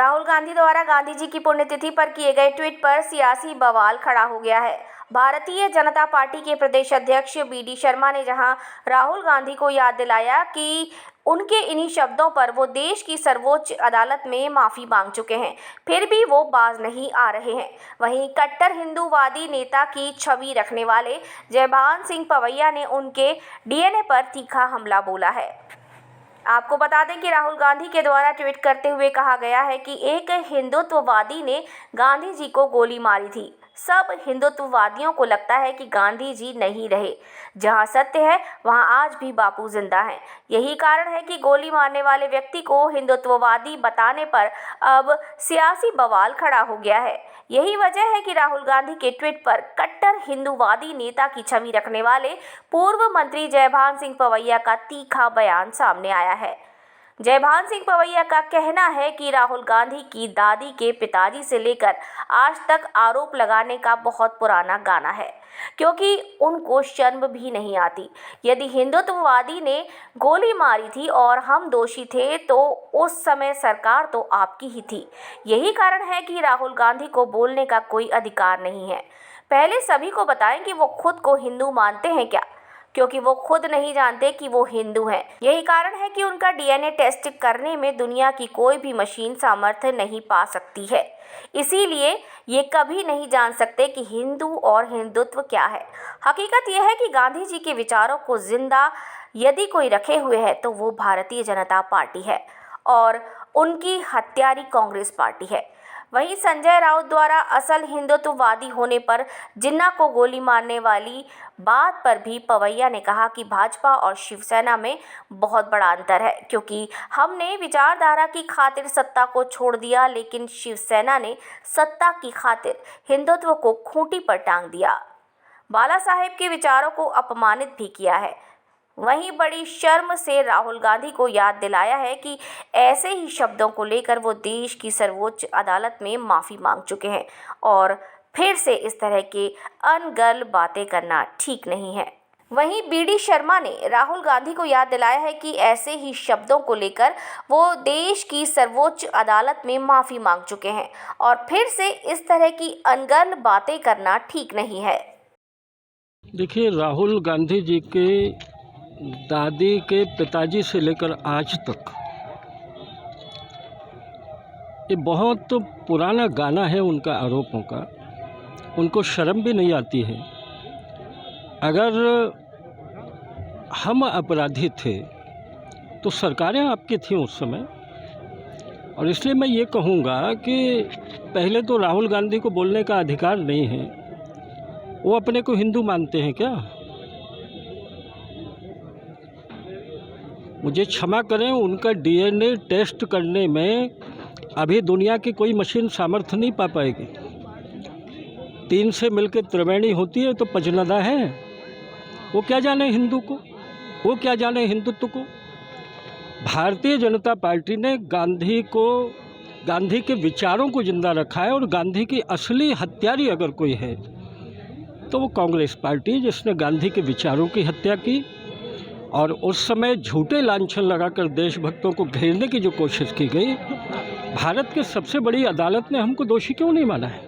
राहुल गांधी द्वारा गांधी जी की पुण्यतिथि पर किए गए ट्वीट पर सियासी बवाल खड़ा हो गया है। भारतीय जनता पार्टी के प्रदेश अध्यक्ष बी.डी. शर्मा ने जहां राहुल गांधी को याद दिलाया कि उनके इन्हीं शब्दों पर वो देश की सर्वोच्च अदालत में माफी मांग चुके हैं, फिर भी वो बाज नहीं आ रहे हैं। वहीं कट्टर हिंदूवादी नेता की छवि रखने वाले जयभान सिंह पवैया ने उनके डीएनए पर तीखा हमला बोला है। आपको बता दें कि राहुल गांधी के द्वारा ट्वीट करते हुए कहा गया है कि एक हिंदुत्ववादी ने गांधी जी को गोली मारी थी। सब हिंदुत्ववादियों को लगता है कि गांधी जी नहीं रहे। जहां सत्य है वहां आज भी बापू जिंदा हैं। यही कारण है कि गोली मारने वाले व्यक्ति को हिंदुत्ववादी बताने पर अब सियासी बवाल खड़ा हो गया है। यही वजह है कि राहुल गांधी के ट्वीट पर कट्टर हिंदूवादी नेता की छवि रखने वाले पूर्व मंत्री जयभान सिंह पवैया का तीखा बयान सामने आया है। जयभान सिंह पवैया का कहना है कि राहुल गांधी की दादी के पिताजी से लेकर आज तक आरोप लगाने का बहुत पुराना गाना है, क्योंकि उनको शर्म भी नहीं आती। यदि हिंदुत्ववादी ने गोली मारी थी और हम दोषी थे तो उस समय सरकार तो आपकी ही थी। यही कारण है कि राहुल गांधी को बोलने का कोई अधिकार नहीं है। पहले सभी को बताएं कि वो खुद को हिंदू मानते हैं क्या, क्योंकि वो खुद नहीं जानते कि वो हिंदू हैं। यही कारण है कि उनका डीएनए टेस्ट करने में दुनिया की कोई भी मशीन सामर्थ्य नहीं पा सकती है। इसीलिए ये कभी नहीं जान सकते कि हिंदू और हिंदुत्व क्या है। हकीकत यह है कि गांधी जी के विचारों को जिंदा यदि कोई रखे हुए है तो वो भारतीय जनता पार्टी है और उनकी हत्यारी कांग्रेस पार्टी है। वहीं संजय राउत द्वारा असल हिंदुत्ववादी होने पर जिन्ना को गोली मारने वाली बात पर भी पवैया ने कहा कि भाजपा और शिवसेना में बहुत बड़ा अंतर है, क्योंकि हमने विचारधारा की खातिर सत्ता को छोड़ दिया, लेकिन शिवसेना ने सत्ता की खातिर हिंदुत्व को खूंटी पर टांग दिया। बाला साहेब के विचारों को अपमानित भी किया है। वहीं बड़ी शर्म से राहुल गांधी को याद दिलाया है कि ऐसे ही शब्दों को लेकर वो देश की सर्वोच्च अदालत में माफ़ी मांग चुके हैं और फिर से इस तरह के अनर्गल बातें करना ठीक नहीं है। वहीं बी.डी. शर्मा ने राहुल गांधी को याद दिलाया है कि ऐसे ही शब्दों को लेकर वो देश की सर्वोच्च अदालत में माफ़ी मांग चुके हैं और फिर से इस तरह की अनर्गल बातें करना ठीक नहीं है। देखिए, राहुल गांधी जी के दादी के पिताजी से लेकर आज तक ये बहुत पुराना गाना है उनका आरोपों का। उनको शर्म भी नहीं आती है। अगर हम अपराधी थे तो सरकारें आपकी थीं उस समय, और इसलिए मैं ये कहूँगा कि पहले तो राहुल गांधी को बोलने का अधिकार नहीं है। वो अपने को हिंदू मानते हैं क्या? मुझे क्षमा करें, उनका डीएनए टेस्ट करने में अभी दुनिया की कोई मशीन सामर्थ्य नहीं पा पाएगी। 3 से मिलकर त्रिवेणी होती है तो पंचनदा है। वो क्या जाने हिंदू को, वो क्या जाने हिंदुत्व को। भारतीय जनता पार्टी ने गांधी के विचारों को जिंदा रखा है, और गांधी की असली हत्यारी अगर कोई है तो वो कांग्रेस पार्टी, जिसने गांधी के विचारों की हत्या की और उस समय झूठे लांछन लगाकर देशभक्तों को घेरने की जो कोशिश की गई। भारत की सबसे बड़ी अदालत ने हमको दोषी क्यों नहीं माना है?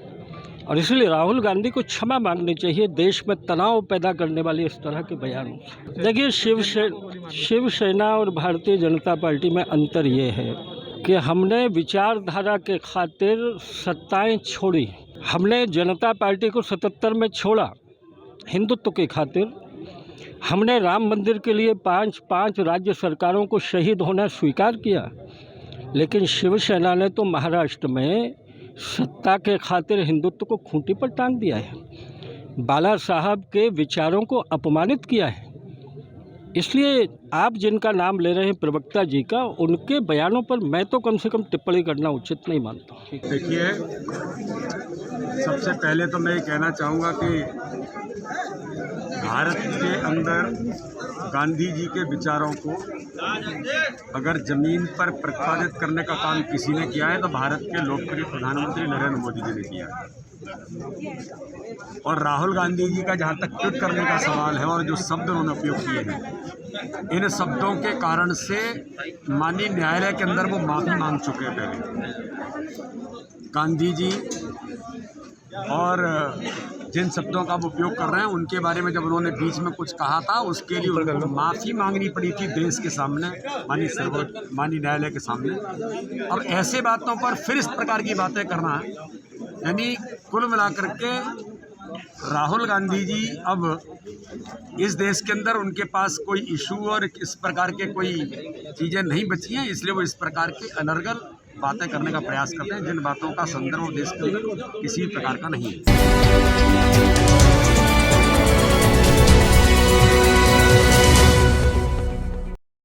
और इसलिए राहुल गांधी को क्षमा मांगनी चाहिए देश में तनाव पैदा करने वाले इस तरह के बयानों से। देखिए, शिवसेना और भारतीय जनता पार्टी में अंतर ये है कि हमने विचारधारा के खातिर सत्ताएं छोड़ी। हमने जनता पार्टी को 77 में छोड़ा हिंदुत्व के खातिर। हमने राम मंदिर के लिए 5 राज्य सरकारों को शहीद होना स्वीकार किया, लेकिन शिवसेना ने तो महाराष्ट्र में सत्ता के खातिर हिंदुत्व को खूंटी पर टांग दिया है। बाला साहब के विचारों को अपमानित किया है। इसलिए आप जिनका नाम ले रहे हैं प्रवक्ता जी का, उनके बयानों पर मैं तो कम से कम टिप्पणी करना उचित नहीं मानता। देखिए, सबसे पहले तो मैं ये कहना चाहूँगा कि भारत के अंदर गांधी जी के विचारों को अगर ज़मीन पर प्रतिपादित करने का काम किसी ने किया है तो भारत के लोकप्रिय प्रधानमंत्री नरेंद्र मोदी जी ने किया है। और राहुल गांधी जी का जहाँ तक ट्वीट करने का सवाल है और जो शब्द उन्होंने उपयोग किए हैं, इन शब्दों के कारण से माननीय न्यायालय के अंदर वो माफ़ी मांग चुके हैं पहले। गांधी जी और जिन शब्दों का वो उपयोग कर रहे हैं उनके बारे में जब उन्होंने बीच में कुछ कहा था, उसके लिए उनको माफ़ी मांगनी पड़ी थी देश के सामने, माननीय न्यायालय के सामने। अब ऐसे बातों पर फिर इस प्रकार की बातें करना है, यानी कुल मिलाकर के राहुल गांधी जी अब इस देश के अंदर उनके पास कोई इशू और इस प्रकार के कोई चीज़ें नहीं बची हैं, इसलिए वो इस प्रकार के अनर्गल बातें करने का प्रयास करते हैं जिन बातों का संदर्भ देश के अंदर किसी प्रकार का नहीं है।